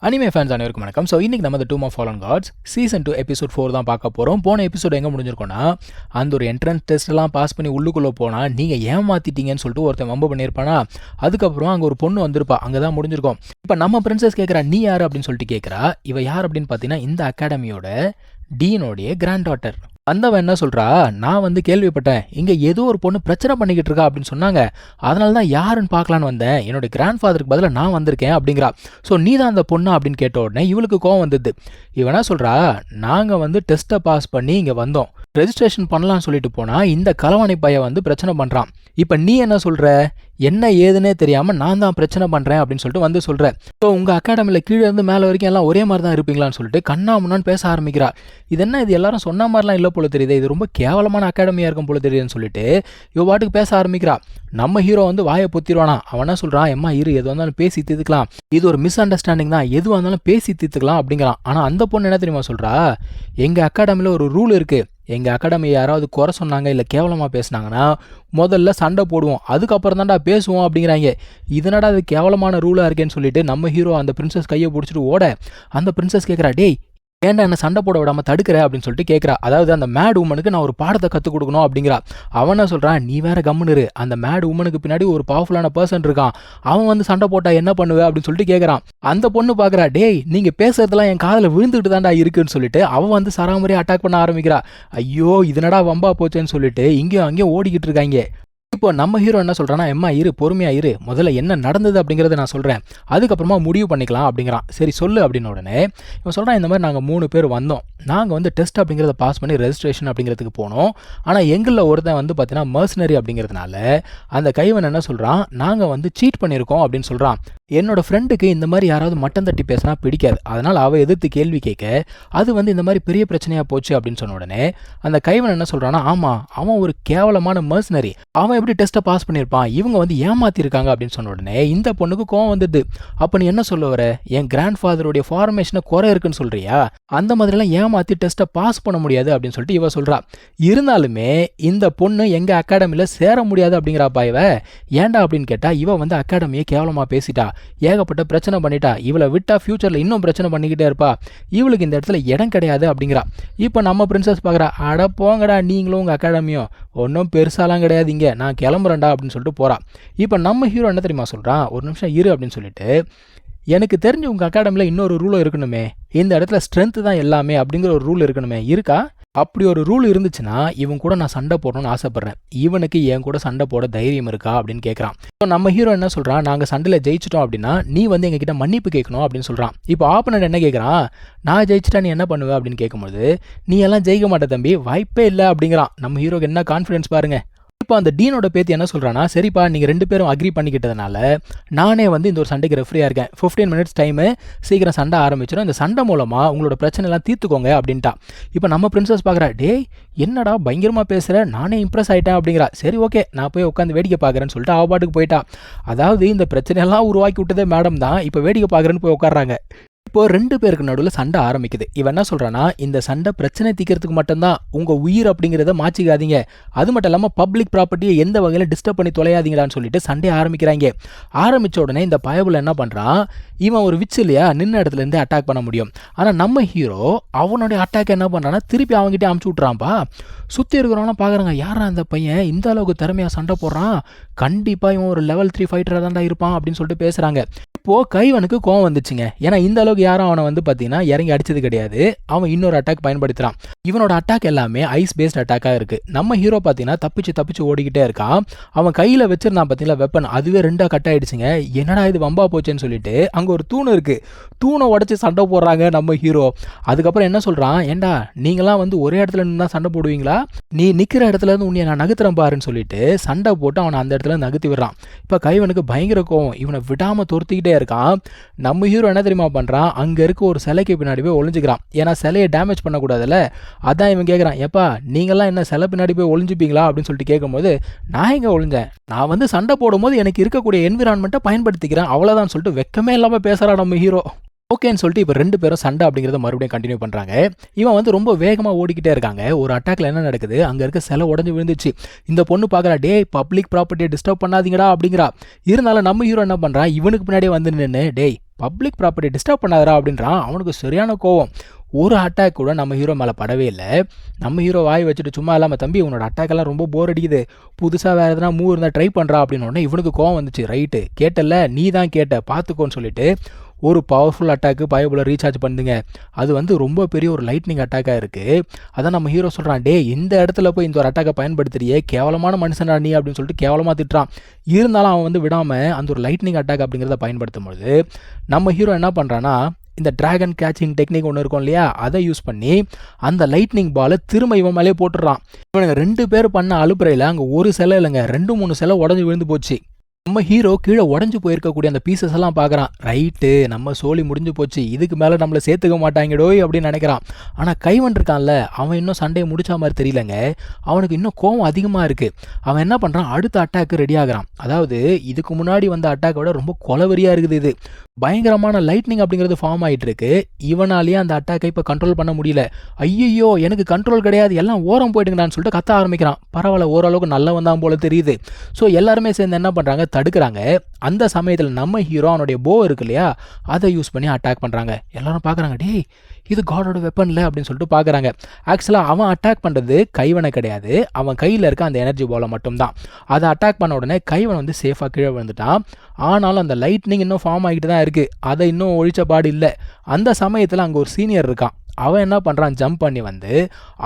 Anime fans அனைவருக்கும் வணக்கம். So இன்னைக்கு நம்ம Doom of Fallen Gods season 2 episode 4 தான் பார்க்க போகிறோம். போன எபிசோட் எங்கே முடிஞ்சிருக்கோம்னா, அந்த ஒரு என்ட்ரன்ஸ் டெஸ்ட்லாம் பாஸ் பண்ணி உள்ளுக்குள்ளே போனால் நீங்கள் ஏமாத்திட்டீங்கன்னு சொல்லிட்டு ஒருத்தன் வம்பு பண்ணியிருப்பானா. அதுக்கப்புறம் அங்கே ஒரு பொண்ணு வந்திருப்பா, அங்கே தான் முடிஞ்சிருக்கும். இப்போ நம்ம பிரின்சஸ் கேட்குறா, நீ யார் அப்படின்னு சொல்லிட்டு கேட்குறா. இவ யார் அப்படின்னு பார்த்தீங்கன்னா, இந்த அகாடமியோட டீனோடைய கிராண்ட் டாட்டர். வந்தவன் என்ன சொல்கிறா, நான் வந்து கேள்விப்பட்டேன் இங்கே ஏதோ ஒரு பொண்ணு பிரச்சனை பண்ணிக்கிட்டு இருக்கா அப்படின்னு சொன்னாங்க. அதனால தான் யாருன்னு பார்க்கலான்னு வந்தேன். என்னோட கிராண்ட் ஃபாதருக்கு பதிலாக நான் வந்திருக்கேன் அப்படிங்கிறா. ஸோ நீ தான் அந்த பொண்ணா அப்படின்னு கேட்ட உடனே இவளுக்கு கோவம் வந்தது. இவனா சொல்கிறா, நாங்கள் வந்து டெஸ்ட்டை பாஸ் பண்ணி இங்கே வந்தோம், ரெஜிஸ்ட்ரேஷன் பண்ணலான்னு சொல்லிட்டு போனால் இந்த களவாணி பையன் வந்து பிரச்சனை பண்ணுறான். இப்போ நீ என்ன சொல்கிற, என்ன ஏதுன்னே தெரியாமல் நான் தான் பிரச்சனை பண்ணுறேன் அப்படின்னு சொல்லிட்டு வந்து சொல்கிறேன். ஸோ உங்கள் அகாடமியில் கீழே இருந்து மேலே வரைக்கும் எல்லாம் ஒரே மாதிரி தான் இருப்பீங்களான்னு சொல்லிட்டு கண்ணா முன்னான்னு பேச ஆரம்பிக்கிறா. இது என்ன, இது எல்லாரும் சொன்ன மாதிரிலாம் இல்லை போல தெரியுது, இது ரொம்ப கேவலமான அகாடமியாக இருக்கும் போல தெரியுதுன்னு சொல்லிட்டு இவ பாட்டுக்கு பேச ஆரம்பிக்கிறா. நம்ம ஹீரோ வந்து வாயை பொத்திடுவானா. அவனா சொல்கிறான், எம்மா இரு, எது வந்தாலும் பேசி தீர்த்துக்கலாம், இது ஒரு மிஸ் அண்டர்ஸ்டாண்டிங் தான், எதுவாக இருந்தாலும் பேசி தீர்த்துக்கலாம் அப்படிங்கிறான். ஆனால் அந்த பொண்ணு என்ன தெரியுமா சொல்கிறா, எங்கள் அகாடமியில் ஒரு ரூல் இருக்குது, எங்கள் அகாடமியை யாராவது குறை சொன்னாங்க இல்லை கேவலமாக பேசுனாங்கன்னா முதல்ல சண்டை போடுவோம், அதுக்கப்புறம் தான்டா பேசுவோம் அப்படிங்கிறாங்க. இதனடா அது கேவலமான ரூலாக இருக்கேன்னு சொல்லிட்டு நம்ம ஹீரோ அந்த பிரின்சஸ் கையை பிடிச்சிட்டு ஓட, அந்த பிரின்சஸ் கேட்குறா, டேய் ஏன்டா என்ன சண்டை போட விடாமல் தடுக்கிற அப்படின்னு சொல்லிட்டு கேட்குறா. அதாவது அந்த மேட் உமனுக்கு நான் ஒரு பாடத்தை கற்றுக் கொடுக்கணும் அப்படிங்கிறா. அவன் சொல்கிறான், நீ வேற கம்முன்னு, அந்த மேட் உமனுக்கு பின்னாடி ஒரு பவர்ஃபுல்லான பர்சன் இருக்கான், அவன் வந்து சண்டை போட்டா என்ன பண்ணுவேன் அப்படின்னு சொல்லிட்டு கேட்குறான். அந்த பொண்ணு பார்க்குறா, டேய் நீங்கள் பேசுறதுலாம் என் காதில் விழுந்துட்டு தான்டா இருக்குன்னு சொல்லிட்டு அவன் வந்து சராமரியாக அட்டாக் பண்ண ஆரம்பிக்கிறா. ஐயோ இதனடா வம்பா போச்சேன்னு சொல்லிட்டு இங்கேயும் அங்கேயும் ஓடிக்கிட்டு இருக்காங்க. இப்போ நம்ம ஹீரோ என்ன சொல்கிறான்னா, எம்மா இரு, பொறுமையாக இரு, முதல்ல என்ன நடந்தது அப்படிங்கிறத நான் சொல்கிறேன், அதுக்கப்புறமா முடிவு பண்ணிக்கலாம் அப்படிங்கிறான். சரி சொல்லு அப்படின்னு உடனே இவன் சொல்கிறான், இந்த மாதிரி நாங்கள் 3 பேர் வந்தோம், நாங்கள் வந்து டெஸ்ட் அப்படிங்கிறத பாஸ் பண்ணி ரெஜிஸ்ட்ரேஷன் அப்படிங்கிறதுக்கு போனோம். ஆனால் எங்களில் ஒருத்தன் வந்து பார்த்தீங்கன்னா மர்சனரி அப்படிங்கிறதுனால அந்த கைவன் என்ன சொல்கிறான், நாங்கள் வந்து சீட் பண்ணியிருக்கோம் அப்படின்னு சொல்கிறான். என்னோட ஃப்ரெண்டுக்கு இந்த மாதிரி யாராவது மட்டம் தட்டி பேசினா பிடிக்காது, அதனால் அவள் எதிர்த்து கேள்வி கேட்க அது வந்து இந்த மாதிரி பெரிய பிரச்சனையாக போச்சு அப்படின்னு சொன்ன உடனே அந்த கைவன் என்ன சொல்கிறான்னா, ஆமாம் அவன் ஒரு கேவலமான மர்சனரி, அவன் எப்படி டெஸ்ட்டை பாஸ் பண்ணியிருப்பான், இவங்க வந்து ஏமாத்திருக்காங்க அப்படின்னு சொன்ன உடனே இந்த பொண்ணுக்கு கோவம் வந்தது. அப்போ நீ என்ன சொல்ல வர, என் கிராண்ட் ஃபாதருடைய ஃபார்மேஷனை குறை இருக்குன்னு சொல்கிறியா, அந்த மாதிரிலாம் ஏமாற்றி டெஸ்ட்டை பாஸ் பண்ண முடியாது அப்படின்னு சொல்லிட்டு இவ சொல்கிறா. இருந்தாலுமே இந்த பொண்ணு எங்கள் அகாடமியில் சேர முடியாது அப்படிங்கிறாப்பா. இவ ஏன்டா அப்படின்னு கேட்டால், இவ வந்து அகாடமியை கேவலமாக பேசிட்டா, ஏகப்பட்ட பிரச்சனை பண்ணிட்டா, இவளை விட்டா ஃபியூச்சரில் இன்னும் பிரச்சனை பண்ணிக்கிட்டே இருப்பா, இவளுக்கு இந்த இடத்துல இடம் கிடையாது அப்படிங்கிறா. இப்போ நம்ம பிரின்சஸ் பார்க்குறா, அட போங்கடா நீங்களும் உங்கள் அகாடமியும் ஒன்றும் பெருசாலாம் கிடையாது, இங்கே நான் கிளம்புறேன்டா அப்படின்னு சொல்லிட்டு போகிறா. இப்போ நம்ம ஹீரோ என்ன தெரியுமா சொல்கிறான், ஒரு நிமிஷம் இரு அப்படின்னு சொல்லிட்டு, எனக்கு தெரிஞ்சு உங்கள் அகாடமியில் இன்னொரு ரூலும் இருக்கணுமே, இந்த இடத்துல ஸ்ட்ரென்த்து தான் எல்லாமே அப்படிங்கிற ஒரு ரூல் இருக்கணுமே, இருக்கா? அப்படி ஒரு ரூல் இருந்துச்சுன்னா இவன் கூட நான் சண்டை போடணும்னு ஆசைப்பட்றேன், இவனுக்கு என் கூட சண்டை போட தைரியம் இருக்கா அப்படின்னு கேட்குறான். இப்போ நம்ம ஹீரோ என்ன சொல்கிறான், நாங்கள் சண்டையில் ஜெயிச்சிட்டோம் அப்படின்னா நீ வந்து எங்ககிட்ட மன்னிப்பு கேட்கணும் அப்படின்னு சொல்கிறான். இப்போ ஆப்பனண்ட் என்ன கேட்குறான், நான் ஜெயிச்சிட்டா நீ என்ன பண்ணுவ அப்படின்னு கேட்கும்போது, நீ எல்லாம் ஜெயிக்க மாட்டே தம்பி, வாய்ப்பே இல்லை அப்படிங்கிறான். நம்ம ஹீரோக்கு என்ன கான்ஃபிடன்ஸ் பாருங்க. இப்போ அந்த டீனோட பேத்தி என்ன சொல்கிறான்னா, சரிப்பா நீங்கள் 2 பேரும் அக்ரி பண்ணிக்கிட்டதுனால நானே வந்து இந்த ஒரு சண்டைக்கு ரெஃப்ரியாக இருக்கேன், 15 மினிட்ஸ் டைமு, சீக்கிரம் சண்டை ஆரம்பிச்சிடும், இந்த சண்டை மூலமாக உங்களோட பிரச்சனைலாம் தீர்த்துக்கோங்க அப்படின்ட்டா. இப்போ நம்ம பிரின்சஸ் பார்க்குறா, டேய் என்னடா பயங்கரமாக பேசுகிற, நானே இம்ப்ரெஸ் ஆகிட்டேன் அப்படிங்கிறா. சரி ஓகே நான் போய் உட்காந்து வேடிக்கை பார்க்குறேன்னு சொல்லிட்டு அவ பாட்டுக்கு போயிட்டா. அதாவது இந்த பிரச்சனையெல்லாம் உருவாக்கி விட்டதே மேடம் தான், இப்போ வேடிக்கை பார்க்குறேன்னு போய் உட்காடுறாங்க. இப்போ 2 பேருக்கு நடுவில் சண்டை ஆரம்பிக்குது. இவன் என்ன சொல்கிறான்னா, இந்த சண்டை பிரச்சனை தீக்கிறதுக்கு மட்டும்தான், உங்கள் உயிர் அப்படிங்கிறத மாற்றிக்காதீங்க, அது மட்டும் இல்லாமல் பப்ளிக் ப்ராப்பர்ட்டியை எந்த வகையில் டிஸ்டர்ப் பண்ணி தொலையாதீங்களான்னு சொல்லிட்டு சண்டையை ஆரம்பிக்கிறாங்க. ஆரம்பித்த உடனே இந்த பயபுல என்ன பண்ணுறான், இவன் ஒரு விச்சு இல்லையா, நின்ன இடத்துலேருந்து அட்டாக் பண்ண முடியும். ஆனால் நம்ம ஹீரோ அவனுடைய அட்டாக் என்ன பண்ணுறான்னா, திருப்பி அவங்ககிட்ட அமுச்சு விட்றான்ப்பா. சுற்றி இருக்கிறவங்களாம் பார்க்குறாங்க, யாரா அந்த பையன் இந்த அளவுக்கு திறமையாக சண்டை போடுறான், கண்டிப்பாக இவன் ஒரு லெவல் 3 ஃபைட்டராக தான்டா இருப்பான் அப்படின்னு சொல்லிட்டு பேசுகிறாங்க. இப்போது கைவனுக்கு கோவம் வந்துச்சுங்க. ஏன்னா இந்த அளவுக்கு யாரும் அவனை வந்து பார்த்தீங்கன்னா இறங்கி அடித்தது கிடையாது, அவன் இன்னொரு அட்டாக் பயன்படுத்துகிறான். இவனோட அட்டாக் எல்லாமே ஐஸ் பேஸ்ட் அட்டாக்காக இருக்குது. நம்ம ஹீரோ பார்த்தீங்கன்னா தப்பிச்சு ஓடிக்கிட்டே இருக்கான். அவன் கையில் வச்சிருந்தான் பார்த்தீங்களா வெப்பன், அதுவே 2 கட் ஆகிடுச்சுங்க. என்னடா இது வம்பா போச்சேன்னு சொல்லிட்டு அங்கே ஒரு தூண் இருக்குது, தூணை உடச்சி சண்டை போடுறாங்க நம்ம ஹீரோ. அதுக்கப்புறம் என்ன சொல்கிறான், ஏண்டா நீங்களாம் வந்து ஒரே இடத்துல நின்று தான் சண்டை போடுவீங்களா, நீ நிற்கிற இடத்துல இருந்து உன்னை நான் நகர்த்துறேன் பாருன்னு சொல்லிட்டு சண்டை போட்டு அவனை அந்த இடத்துல நகர்த்தி விடுறான். இப்போ கைவனுக்கு பயங்கர கோவம், இவனை விடாமல் துரத்திக்கிட்டே இருக்கான். நம்ம ஹீரோ என்ன தெரியுமா பண்ணுறான், அங்கே இருக்க ஒரு சிலைக்கு பின்னாடி போய் ஒளிஞ்சுக்கிறான். ஏன்னா சிலையை டேமேஜ் பண்ணக்கூடாதுல்ல, அதான் இவன் கேட்குறான், எப்பா நீங்கள்லாம் என்ன சிலை பின்னாடி போய் ஒளிஞ்சுப்பீங்களா அப்படின்னு சொல்லிட்டு கேட்கும்போது, நான் எங்கே ஒளிஞ்சேன், நான் வந்து சண்டை போடும்போது எனக்கு இருக்கக்கூடிய என்விரான்மெண்ட்டை பயன்படுத்திக்கிறேன் அவ்வளோதான் சொல்லிட்டு வெக்கமே இல்லாமல் பேசுகிறான் நம்ம ஹீரோ. ஓகேன்னு சொல்லிட்டு இப்போ 2 பேரும் சண்டை அப்படிங்கிறத மறுபடியும் கண்டினியூ பண்ணுறாங்க. இவன் வந்து ரொம்ப வேகமாக ஓடிக்கிட்டே இருக்காங்க. ஒரு அட்டாக்ல என்ன நடக்குது, அங்கே இருக்க சிலை உடஞ்சி விழுந்துச்சு. இந்த பொண்ணு பார்க்குறா, டே பப்ளிக் ப்ராப்பர்ட்டியை டிஸ்டர்ப் பண்ணாதீங்கடா அப்படிங்கிறா. இருந்தாலும் நம்ம ஹீரோ என்ன பண்ணுறான், இவனுக்கு பின்னாடியே வந்து நின்று, டேய் பப்ளிக் ப்ராப்பர்ட்டி டிஸ்டர்ப் பண்ணாதரா அப்படின்றான். அவனுக்கு சரியான கோவம். ஒரு அட்டாக் கூட நம்ம ஹீரோ மேலே படவே இல்லை. நம்ம ஹீரோ வாய் வச்சுட்டு சும்மா இல்லாமல், தம்பி உன்னோட அட்டாக்கெல்லாம் ரொம்ப போர் அடிக்குது, புதுசாக வேறு எதனா மூவ் இருந்தால் ட்ரை பண்ணுறா அப்படின்னு உடனே இவனுக்கு கோவம் வந்துச்சு. ரைட்டு கேட்டல, நீ தான் கேட்ட, பார்த்துக்கோன்னு சொல்லிட்டு ஒரு பவர்ஃபுல் அட்டாக்கு பயபுல ரீசார்ஜ் பண்ணுங்க. அது வந்து ரொம்ப பெரிய ஒரு லைட்னிங் அட்டாக்காக இருக்குது. அதான் நம்ம ஹீரோ சொல்கிறான், டே இந்த இடத்துல போய் இந்த ஒரு அட்டாக்கை பயன்படுத்துறியே, கேவலமான மனுஷனா நீ அப்படின்னு சொல்லிட்டு கேவலமாக திட்டுறான். இருந்தாலும் அவன் வந்து விடாமல் அந்த ஒரு லைட்னிங் அட்டாக் அப்படிங்கிறத பயன்படுத்தும் பொழுது நம்ம ஹீரோ என்ன பண்ணுறான்னா, இந்த டிராகன் கேச்சிங் டெக்னிக் ஒன்று இருக்கும் இல்லையா, அதை யூஸ் பண்ணி அந்த லைட்னிங் பாலை திரும்ப இவன் மேலே போட்டுடுறான். இவனுங்க 2 பேர் பண்ண அலுப்புறையில் அங்கே ஒரு சிலை இல்லைங்க, 2-3 சிலை உடஞ்சி விழுந்து போச்சு. நம்ம ஹீரோ கீழே உடஞ்சி போயிருக்கக்கூடிய அந்த பீசஸ் எல்லாம் பார்க்குறான். ரைட்டு, நம்ம சோலி முடிஞ்சு போச்சு, இதுக்கு மேலே நம்மளை சேர்த்துக்க மாட்டாங்கடோய் அப்படின்னு நினைக்கிறான். ஆனால் கைவன் இருக்கான்ல, அவன் இன்னும் சண்டையை முடிச்ச மாதிரி தெரியலங்க. அவனுக்கு இன்னும் கோவம் அதிகமாக இருக்குது. அவன் என்ன பண்ணுறான், அடுத்த அட்டாக்கு ரெடி ஆகிறான். அதாவது இதுக்கு முன்னாடி வந்த அட்டாக்கை விட ரொம்ப கொலவெறியாக இருக்குது. இது பயங்கரமான லைட்னிங் அப்படிங்கிறது ஃபார்ம் ஆகிட்டு இருக்கு. இவனாலேயே அந்த அட்டாக்கை இப்போ கண்ட்ரோல் பண்ண முடியல. ஐயோ எனக்கு கண்ட்ரோல் கிடையாது, எல்லாம் ஓரம் போயிட்டுங்கடான்னு சொல்லிட்டு கத்த ஆரம்பிக்கிறான். பரவாயில்ல, ஓரளவுக்கு நல்லவன் தான் போல தெரியுது. ஸோ எல்லாருமே சேர்ந்து என்ன பண்ணுறாங்க, தடுக்கிறாங்க. அந்த சமயத்தில் நம்ம ஹீரோ அவனுடைய போ இருக்கு இல்லையா, அதை யூஸ் பண்ணி அட்டாக் பண்ணுறாங்க. எல்லாரும் பார்க்குறாங்க, டேய் இது காடோட வெப்பன்ல அப்படின்னு சொல்லிட்டு பார்க்குறாங்க. ஆக்சுவலாக அவன் அட்டாக் பண்ணுறது கைவனை கிடையாது, அவன் கையில் இருக்க அந்த எனர்ஜி பாலை மட்டும்தான். அதை அட்டாக் பண்ண உடனே கைவன் வந்து சேஃபாக கீழே விழுந்துட்டான். ஆனாலும் அந்த லைட்னிங் இன்னும் ஃபார்ம் ஆகிட்டு தான் இருக்குது, அதை இன்னும் ஒழிச்ச பாடு இல்லை. அந்த சமயத்தில் அங்கே ஒரு சீனியர் இருக்கான். அவன் என்ன பண்ணுறான், ஜம்ப் பண்ணி வந்து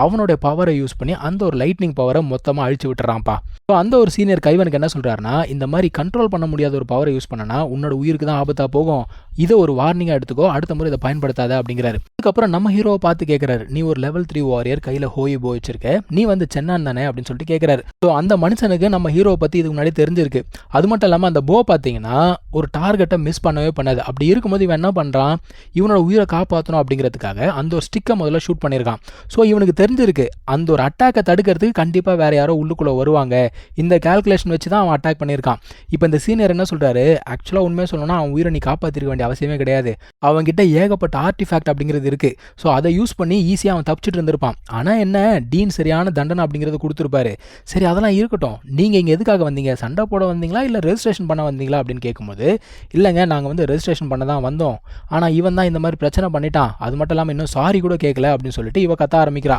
அவனுடைய பவரை யூஸ் பண்ணி அந்த ஒரு லைட்னிங் பவரை மொத்தமாக அழிச்சு விட்டுறான்ப்பா. ஸோ அந்த ஒரு சீனியர் கைவனுக்கு என்ன சொல்கிறாருன்னா, இந்த மாதிரி கண்ட்ரோல் பண்ண முடியாத ஒரு பவரை யூஸ் பண்ணனா உன்னோட உயிருக்கு தான் ஆபத்தாக போகும், இதை ஒரு வார்னிங்காக எடுத்துக்கோ, அடுத்த முறை இதை பயன்படுத்தாத அப்படிங்கிறாரு. அதுக்கப்புறம் நம்ம ஹீரோவை பார்த்து கேட்குறாரு, நீ ஒரு லெவல் 3 வாரியர், கையில் ஹோயி போ வச்சிருக்க, நீ வந்து சென்னான் தானே அப்படின்னு சொல்லிட்டு கேட்குறாரு. ஸோ அந்த மனுஷனுக்கு நம்ம ஹீரோவை பற்றி இதுக்கு முன்னாடி தெரிஞ்சிருக்கு. அது மட்டும் இல்லாமல் அந்த போ பார்த்தீங்கன்னா ஒரு டார்கெட்டை மிஸ் பண்ணவே பண்ணாது. அப்படி இருக்கும்போது இவன் என்ன பண்ணுறான், இவனோட உயிரை காப்பாற்றணும் அப்படிங்கிறதுக்காக அந்த ஒரு ஸ்டிக்கை முதல்ல ஷூட் பண்ணியிருக்கான். ஸோ இவனுக்கு தெரிஞ்சிருக்கு அந்த ஒரு அட்டாக்கை தடுக்கிறதுக்கு கண்டிப்பாக வேறு யாரோ உள்ளுக்குள்ளே வருவாங்க. இந்த கால்குலேஷன் வச்சு தான் அவன் அட்டாக் பண்ணியிருக்கான். இப்போ இந்த சீனியர் என்ன சொல்கிறாரு, ஆக்சுவலாக உண்மையாக சொல்லணும்னா அவன் உயிரை நீ காப்பாற்றிருக்க வேண்டிய அவசியமே கிடையாது. அவன்கிட்ட ஏகப்பட்ட ஆர்டிஃபேக்ட் அப்படிங்கிறது இருக்குது. ஸோ அதை யூஸ் பண்ணி ஈஸியாக அவன் தப்பிச்சிட்டு இருந்திருப்பான். ஆனால் என்ன, டீன் சரியான தண்டனை அப்படிங்கிறது கொடுத்துருப்பாரு. சரி அதெல்லாம் இருக்கட்டும், நீங்கள் இங்கே எதுக்காக வந்தீங்க, சண்டை போட வந்தீங்களா இல்லை ரெஜிஸ்ட்ரேஷன் பண்ண வந்தீங்களா அப்படின்னு கேட்கும்போது, இல்லைங்க நாங்கள் வந்து ரெஜிஸ்ட்ரேஷன் பண்ண தான் வந்தோம், ஆனால் இவன் தான் இந்த மாதிரி பிரச்சனை பண்ணிட்டான், அது மட்டும் இல்லாமல் இன்னும் சாரி கூட கேட்கல அப்படின்னு சொல்லிட்டு இவ கத்த ஆரம்பிக்கிறா.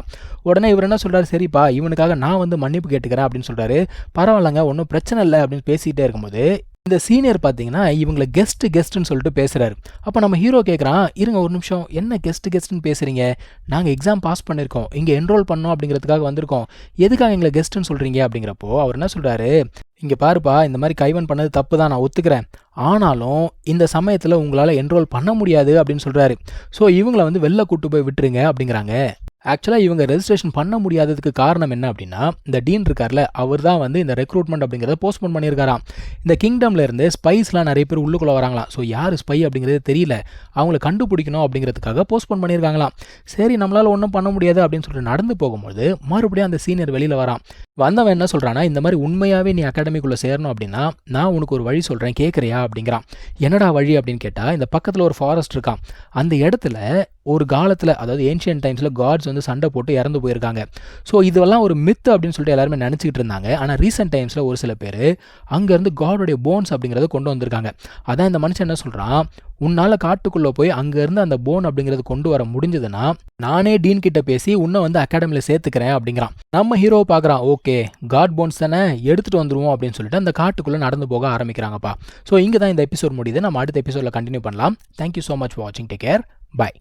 உடனே இவர் என்ன சொல்கிறாரு, சரிப்பா இவனுக்காக நான் வந்து மன்னிப்பு கேட்டுக்கிறேன் அப்படின்னு சொல்கிறாரு. பரவாயில்லங்க ஒன்றும் பிரச்சனை இல்லை அப்படின்னு பேசிகிட்டே இருக்கும்போது இந்த சீனியர் பார்த்தீங்கன்னா இவங்களை கெஸ்ட்டுன்னு சொல்லிட்டு பேசுகிறாரு. அப்போ நம்ம ஹீரோ கேட்குறான், இருங்க ஒரு நிமிஷம், என்ன கெஸ்ட்டுன்னு பேசுகிறீங்க, நாங்கள் எக்ஸாம் பாஸ் பண்ணியிருக்கோம், இங்கே என்ரோல் பண்ணோம் அப்படிங்கிறதுக்காக வந்திருக்கோம், எதுக்காக எங்களை கெஸ்ட்டுன்னு சொல்கிறீங்க அப்படிங்கிறப்போ அவர் என்ன சொல்கிறாரு, இங்கே பாருப்பா இந்த மாதிரி கைவன் பண்ணது தப்பு தான், நான் ஒத்துக்கிறேன், ஆனாலும் இந்த சமயத்தில் உங்களால் என்ரோல் பண்ண முடியாது அப்படின்னு சொல்கிறாரு. ஸோ இவங்களை வந்து வெளில கூட்டு போய் விட்டுருங்க அப்படிங்கிறாங்க. ஆக்சுவலாக இவங்க ரெஜிஸ்ட்ரேஷன் பண்ண முடியாததுக்கு காரணம் என்ன அப்படின்னா, இந்த டீன் இருக்கார்ல, அவர் தான் வந்து இந்த ரெக்ரூட்மெண்ட் அப்படிங்கிறத போஸ்ட்போன் பண்ணியிருக்காராம். இந்த கிங்டம்ல இருந்து ஸ்பைஸ்லாம் நிறைய பேர் உள்ளுக்குள்ளே வராங்களாம். ஸோ யார் ஸ்பை அப்படிங்கிறது தெரியல, அவங்கள கண்டுபிடிக்கணும் அப்படிங்கிறதுக்காக போஸ்ட்போன் பண்ணியிருக்காங்களாம். சரி நம்மளால் ஒன்றும் பண்ண முடியாது அப்படின்னு சொல்லிட்டு நடந்து போகும்போது மறுபடியும் அந்த சீனியர் வெளியில் வரான். வந்தவன் என்ன சொல்கிறான்னா, இந்த மாதிரி உண்மையாகவே நீ அகாடமிக்குள்ளே சேரணும் அப்படின்னா நான் உனக்கு ஒரு வழி சொல்கிறேன், கேட்குறியா அப்படிங்கிறான். என்னடா வழி அப்படின்னு கேட்டால், இந்த பக்கத்தில் ஒரு ஃபாரஸ்ட் இருக்கான், அந்த இடத்துல ஒரு காலத்தில் அதாவது ஏன்ஷியன்ட் டைம்ஸில் காட்ஸ் வந்து சண்டை போட்டு இறந்து போயிருக்காங்க. ஸோ இதெல்லாம் ஒரு மித்து அப்படின்னு சொல்லிட்டு எல்லாருமே நினச்சிக்கிட்டு இருந்தாங்க. ஆனால் ரீசெண்ட் டைம்ஸில் ஒரு சில பேர் அங்கேருந்து காடோடைய போன்ஸ் அப்படிங்கிறத கொண்டு வந்திருக்காங்க. அதான் இந்த மனுஷன் என்ன சொல்கிறான், உன்னால் காட்டுக்குள்ளே போய் அங்கேருந்து அந்த போன் அப்படிங்கிறது கொண்டு வர முடிஞ்சதுன்னா நானே டீன் கிட்ட பேசி உன்னை வந்து அகாடமியில் சேர்த்துக்கிறேன் அப்படிங்கிறான். நம்ம ஹீரோ பார்க்குறான், ஓகே காட் போன்ஸ் தானே, எடுத்துகிட்டு வந்துருவோம் அப்படின்னு சொல்லிட்டு அந்த காட்டுக்குள்ளே நடந்து போக ஆரம்பிக்கிறாங்கப்பா. ஸோ இங்கே தான் இந்த எபிசோட் முடியுது. நம்ம அடுத்த எபிசோடில் கண்டினியூ பண்ணலாம். தேங்க்யூ ஸோ மச் ஃபார் வாட்சிங். Take care. பை.